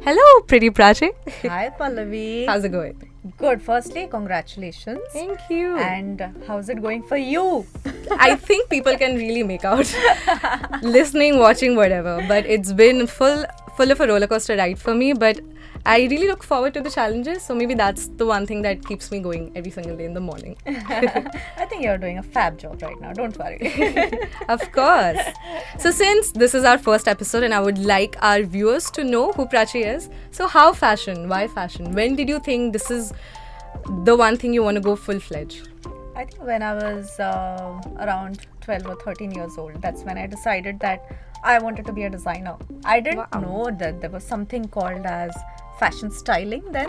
Hello, pretty Prachi. Hi Pallavi. How's it going? Good. Firstly, congratulations. Thank you. And how's it going for you? I think people can really make out listening, watching, whatever. But it's been full of a roller coaster ride for me. But I really look forward to the challenges. So maybe that's the one thing that keeps me going every single day in the morning. I think you're doing a fab job right now. Don't worry. Of course. So since this is our first episode and I would like our viewers to know who Prachi is. So how fashion? Why fashion? When did you think this is the one thing you want to go full-fledged? I think when I was around 12 or 13 years old, that's when I decided that I wanted to be a designer. I didn't know that there was something called as fashion styling then,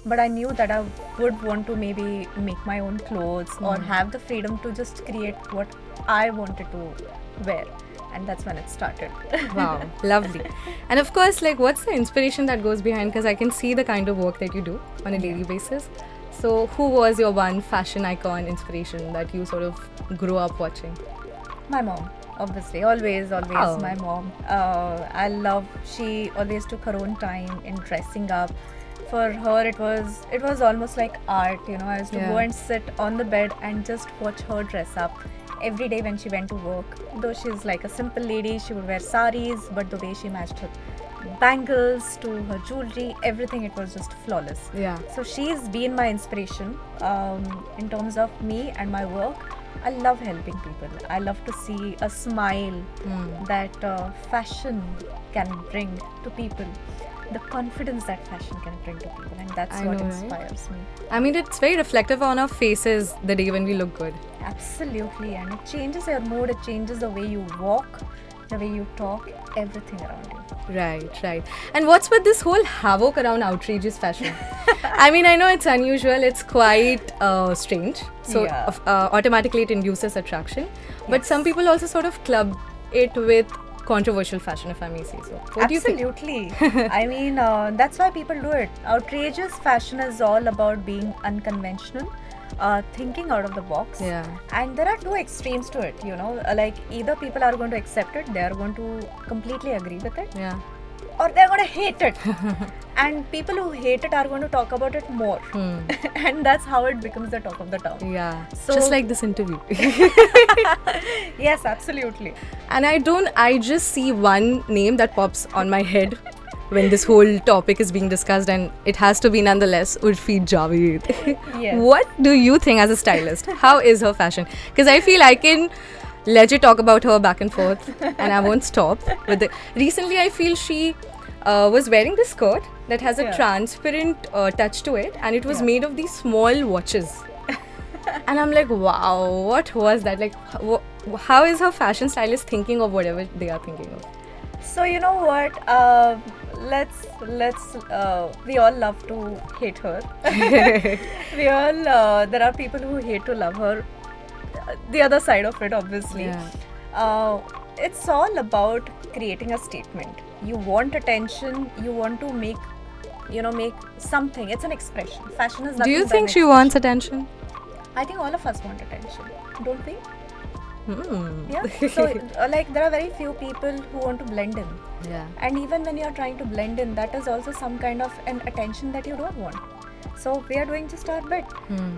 but I knew that I would want to maybe make my own clothes or have the freedom to just create what I wanted to wear. And that's when it started. Wow, lovely. And of course, like, what's the inspiration that goes behind? Because I can see the kind of work that you do on a daily basis. So who was your one fashion icon inspiration that you sort of grew up watching? My mom, obviously, always my mom. She always took her own time in dressing up. For her, it was almost like art, I used to go and sit on the bed and just watch her dress up every day when she went to work. Though she's like a simple lady, she would wear saris, but the way she matched her bangles to her jewelry, everything, it was just flawless. Yeah. So she's been my inspiration in terms of me and my work. I love helping people. I love to see a smile that fashion can bring to people. The confidence that fashion can bring to people, and that's what inspires me. I mean, it's very reflective on our faces the day when we look good. Absolutely, and it changes your mood, it changes the way you walk, the way you talk, everything around you. Right. And what's with this whole havoc around outrageous fashion? I mean, I know it's unusual, it's quite strange. So automatically it induces attraction. But some people also sort of club it with controversial fashion, if I may say so. What Absolutely. do you think? I mean, that's why people do it. Outrageous fashion is all about being unconventional, thinking out of the box. Yeah. And there are two extremes to it, like either people are going to accept it, they are going to completely agree with it, Yeah. or they're going to hate it. And people who hate it are going to talk about it more. And that's how it becomes the talk of the town. Yeah. So, just like this interview. Yes, absolutely. And I just see one name that pops on my head when this whole topic is being discussed, and it has to be nonetheless Urfi Javed. Yes. What do you think as a stylist? How is her fashion? Because I feel I can legit talk about her back and forth and I won't stop with it. Recently I feel she was wearing this skirt that has a transparent touch to it, and it was made of these small watches. And I'm like, wow, what was that? Like, how is her fashion stylist thinking of whatever they are thinking of? So you know what? Let's. We all love to hate her. We all. There are people who hate to love her. The other side of it, obviously. Yeah. It's all about creating a statement. You want attention. You want to make something. It's an expression. Fashion is nothing. Do you but think an she wants attention? I think all of us want attention, don't we? Yeah. Hmm. So, like, there are very few people who want to blend in. Yeah. And even when you're trying to blend in, that is also some kind of an attention that you don't want. So we are doing just our bit.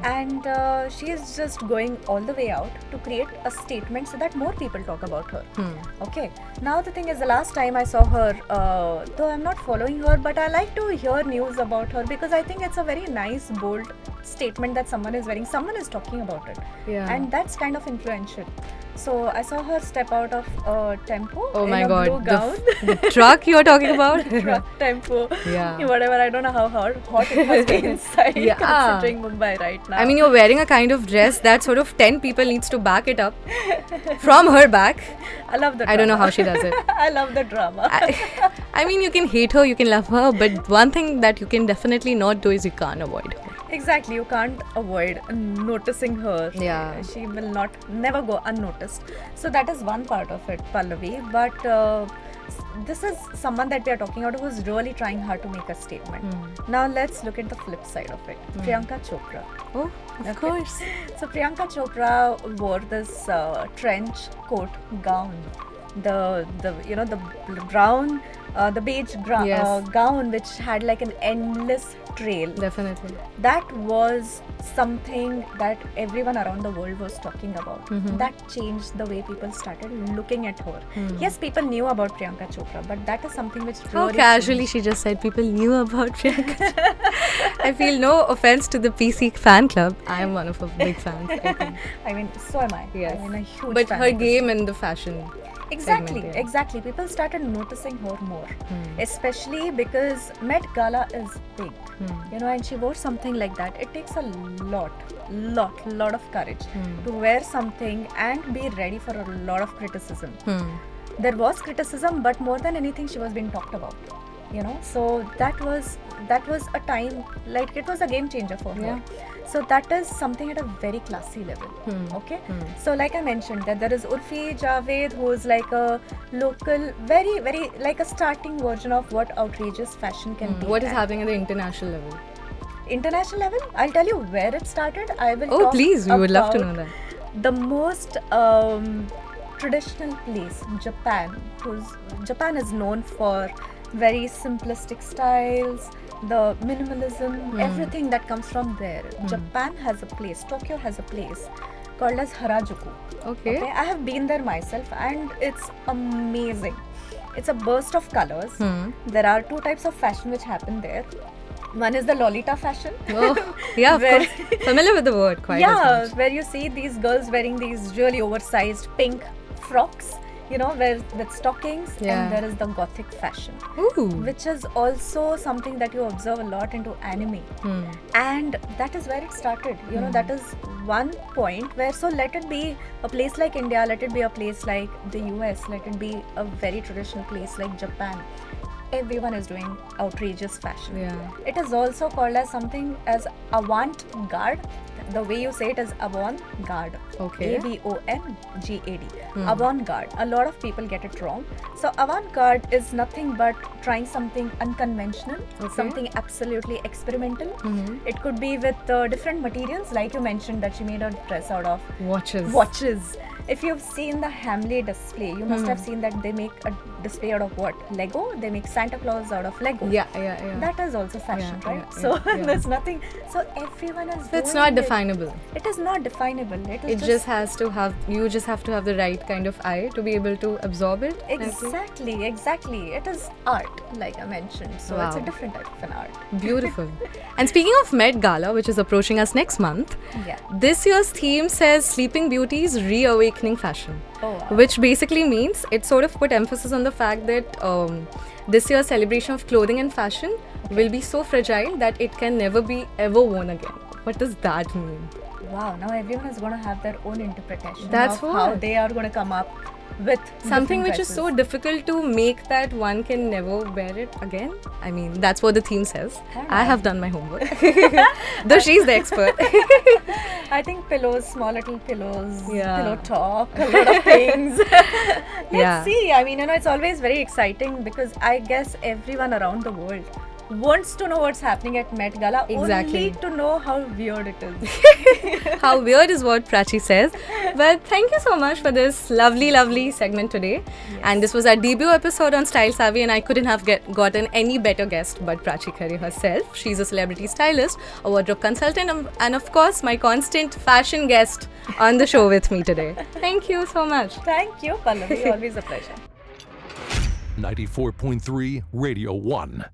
And she is just going all the way out to create a statement so that more people talk about her. Okay. Now the thing is, the last time I saw her, though I'm not following her, but I like to hear news about her because I think it's a very nice, bold statement that someone is wearing. Someone is talking about it. Yeah. And that's kind of influential. So I saw her step out of Tempo Oh in my a god, blue gown. the truck you're talking about? Truck Tempo. Yeah. Whatever, I don't know how hot it must be inside considering Mumbai right now. I mean, you're wearing a kind of dress that sort of 10 people needs to back it up from her back. I love the drama. I don't know how she does it. I love the drama. I mean, you can hate her, you can love her, but one thing that you can definitely not do is you can't avoid her. Exactly, you can't avoid noticing her. Yeah. She will never go unnoticed. So that is one part of it, Pallavi. But this is someone that we are talking about who is really trying hard to make a statement. Now let's look at the flip side of it. Priyanka Chopra. Oh, of course. So Priyanka Chopra wore this trench coat gown the you know the brown, the beige Yes. gown which had like an endless trail. Definitely. That was something that everyone around the world was talking about. That changed the way people started looking at her. Yes, people knew about Priyanka Chopra, but that is something which How really casually changed. she just said people knew about Priyanka. I feel no offense to the PC fan club. I am one of her big fans. I think. I mean, so am I. Yes. I mean, a huge But fan her of this. game in the fashion. Exactly, segment, yeah. exactly. People started noticing her more, especially because Met Gala is big, you know, and she wore something like that. It takes a lot of courage to wear something and be ready for a lot of criticism. There was criticism, but more than anything, she was being talked about. You know, so that was a time, like it was a game changer for her. Yeah. So that is something at a very classy level. Okay. So like I mentioned, that there is Urfi Javed, who is like a local, very like a starting version of what outrageous fashion can be. What is at. happening at the international level? International level? I'll tell you where it started. I will. Oh, talk please, we would love to know about that. The most traditional place, Japan. Japan is known for very simplistic styles, the minimalism, everything that comes from there. Japan has a place, Tokyo has a place called as Harajuku. Okay. I have been there myself and it's amazing. It's a burst of colors. There are two types of fashion which happen there. One is the Lolita fashion. Oh, yeah, of Where- course. Familiar with the word quite Yeah, as much. where you see these girls wearing these really oversized pink frocks, you know, with stockings, Yeah. and there is the gothic fashion, Ooh. which is also something that you observe a lot into anime. And that is where it started. You know, that is one point where, so let it be a place like India, let it be a place like the US, let it be a very traditional place like Japan. Everyone is doing outrageous fashion. Yeah. It is also called as something as avant-garde. The way you say it is avant-garde. Okay. AVONGAD. Avant-garde. A lot of people get it wrong. So avant-garde is nothing but trying something unconventional, Okay. something absolutely experimental. It could be with different materials, like you mentioned that she made a dress out of watches. If you've seen the Hamley display, you must have seen that they make a display out of what? Lego? They make Santa Claus out of Lego. Yeah. That is also fashion, Yeah, right? yeah, So yeah. there's nothing. So everyone is. It's doing not it. definable. It is not definable. It just has to have, you just have to have the right kind of eye to be able to absorb it. I think. Exactly. It is art, like I mentioned. So it's a Wow. different type of an art. Beautiful. And speaking of Met Gala, which is approaching us next month, Yeah. this year's theme says Sleeping Beauty's Reawakening Fashion. Oh, wow. Which basically means it sort of put emphasis on the fact that this year's celebration of clothing and fashion will be so fragile that it can never be ever worn again. What does that mean? Wow. Now everyone is going to have their own interpretation That's of how what. they are going to come up with Something different which is dresses. so difficult to make that one can never wear it again. I mean, that's what the theme says. I have done my homework. Though she's the expert. I think pillows, small little pillows, Yeah. pillow talk, a lot of things. Let's Yeah. see. I mean, you know, it's always very exciting because I guess everyone around the world wants to know what's happening at Met Gala, Exactly. only to know how weird it is. How weird is what Prachi says. But thank you so much for this lovely segment today. And this was our debut episode on Style Savvy, and I couldn't have gotten any better guest but Prachi Khare herself. She's a celebrity stylist, a wardrobe consultant, and of course my constant fashion guest on the show with me today. Thank you so much. Thank you, Pallavi. Always a pleasure. 94.3 Radio 1.